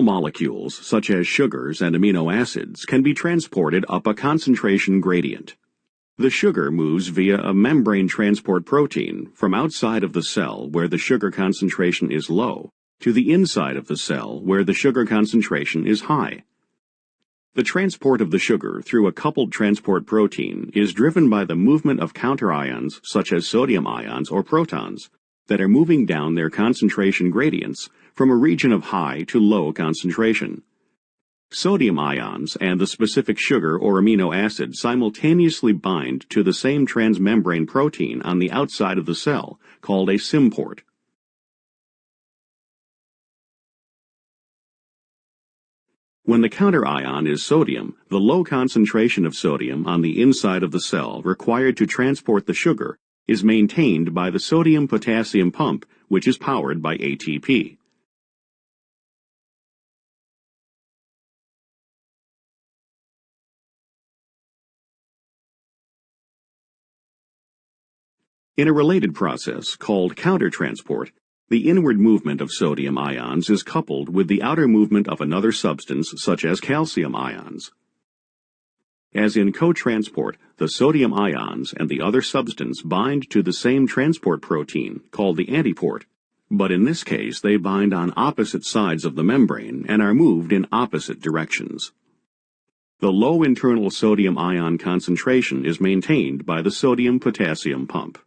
molecules, such as sugars and amino acids, can be transported up a concentration gradient. The sugar moves via a membrane transport protein from outside of the cell where the sugar concentration is low to the inside of the cell where the sugar concentration is high. The transport of the sugar through a coupled transport protein is driven by the movement of counterions such as sodium ions or protons that are moving down their concentration gradients from a region of high to low concentration. Sodium ions and the specific sugar or amino acid simultaneously bind to the same transmembrane protein on the outside of the cell, called a symport. When the counterion is sodium, the low concentration of sodium on the inside of the cell required to transport the sugar is maintained by the sodium-potassium pump, which is powered by ATP. In a related process called countertransport, the inward movement of sodium ions is coupled with the outer movement of another substance such as calcium ions. As in cotransport, the sodium ions and the other substance bind to the same transport protein called the antiport, but in this case they bind on opposite sides of the membrane and are moved in opposite directions. The low internal sodium ion concentration is maintained by the sodium-potassium pump.